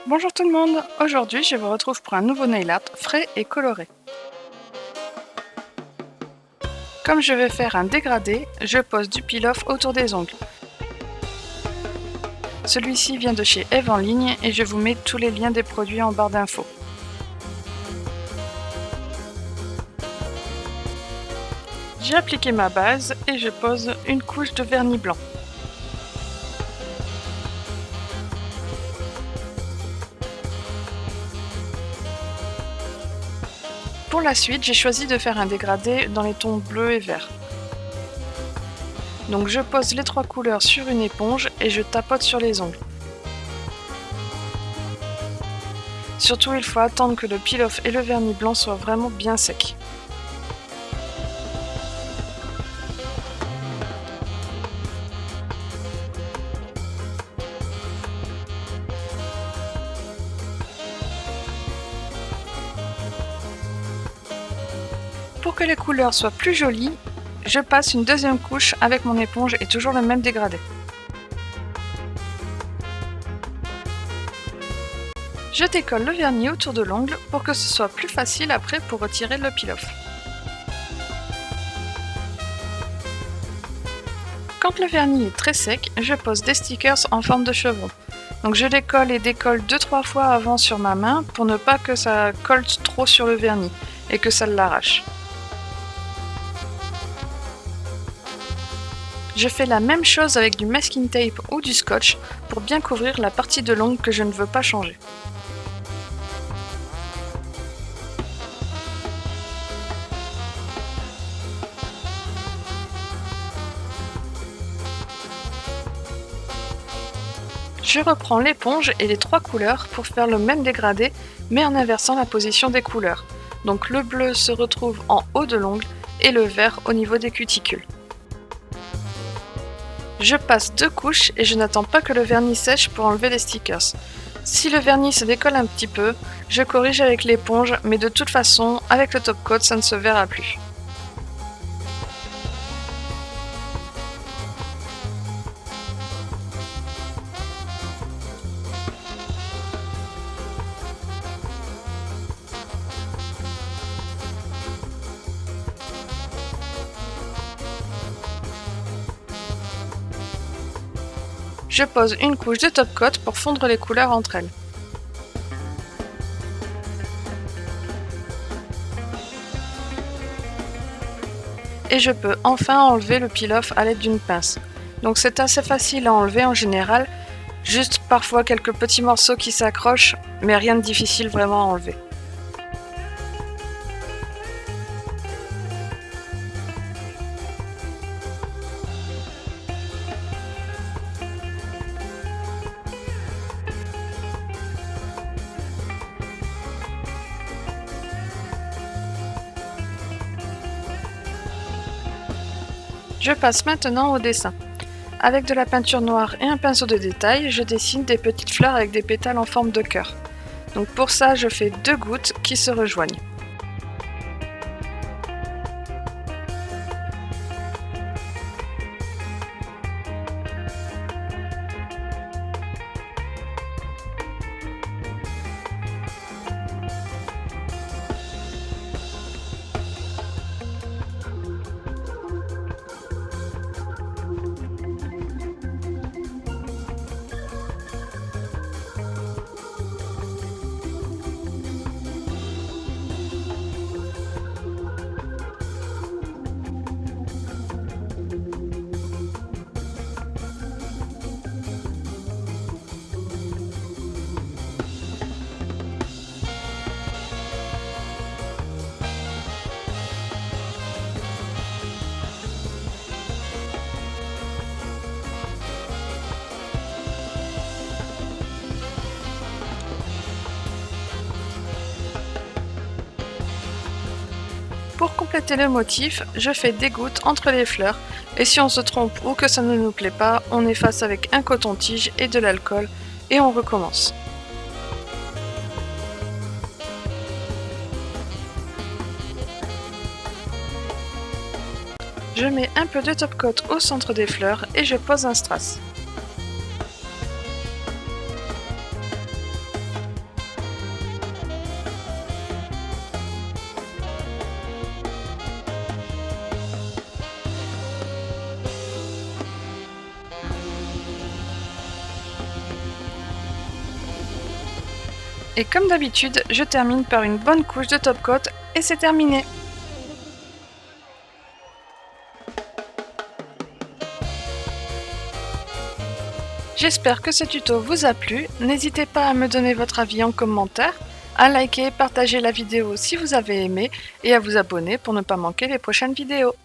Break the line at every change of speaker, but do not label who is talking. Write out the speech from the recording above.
Bonjour tout le monde, aujourd'hui je vous retrouve pour un nouveau nail art frais et coloré. Comme je vais faire un dégradé, je pose du peel-off autour des ongles. Celui-ci vient de chez Eve en ligne et je vous mets tous les liens des produits en barre d'infos. J'ai appliqué ma base et je pose une couche de vernis blanc. Pour la suite, j'ai choisi de faire un dégradé dans les tons bleu et vert. Donc je pose les trois couleurs sur une éponge et je tapote sur les ongles. Surtout, il faut attendre que le peel-off et le vernis blanc soient vraiment bien secs. Pour que les couleurs soient plus jolies, je passe une deuxième couche avec mon éponge et toujours le même dégradé. Je décolle le vernis autour de l'ongle pour que ce soit plus facile après pour retirer le peel-off. Quand le vernis est très sec, je pose des stickers en forme de chevron. Donc je les colle et décolle 2-3 fois avant sur ma main pour ne pas que ça colle trop sur le vernis et que ça l'arrache. Je fais la même chose avec du masking tape ou du scotch pour bien couvrir la partie de l'ongle que je ne veux pas changer. Je reprends l'éponge et les trois couleurs pour faire le même dégradé mais en inversant la position des couleurs. Donc le bleu se retrouve en haut de l'ongle et le vert au niveau des cuticules. Je passe 2 couches et je n'attends pas que le vernis sèche pour enlever les stickers. Si le vernis se décolle un petit peu, je corrige avec l'éponge, mais de toute façon, avec le top coat, ça ne se verra plus. Je pose une couche de top coat pour fondre les couleurs entre elles. Et je peux enfin enlever le peel-off à l'aide d'une pince. Donc c'est assez facile à enlever en général, juste parfois quelques petits morceaux qui s'accrochent, mais rien de difficile vraiment à enlever. Je passe maintenant au dessin. Avec de la peinture noire et un pinceau de détail, je dessine des petites fleurs avec des pétales en forme de cœur. Donc pour ça, je fais 2 gouttes qui se rejoignent. Pour compléter le motif, je fais des gouttes entre les fleurs et si on se trompe ou que ça ne nous plaît pas, on efface avec un coton-tige et de l'alcool et on recommence. Je mets un peu de top coat au centre des fleurs et je pose un strass. Et comme d'habitude, je termine par une bonne couche de top coat et c'est terminé. J'espère que ce tuto vous a plu, n'hésitez pas à me donner votre avis en commentaire, à liker et partager la vidéo si vous avez aimé et à vous abonner pour ne pas manquer les prochaines vidéos.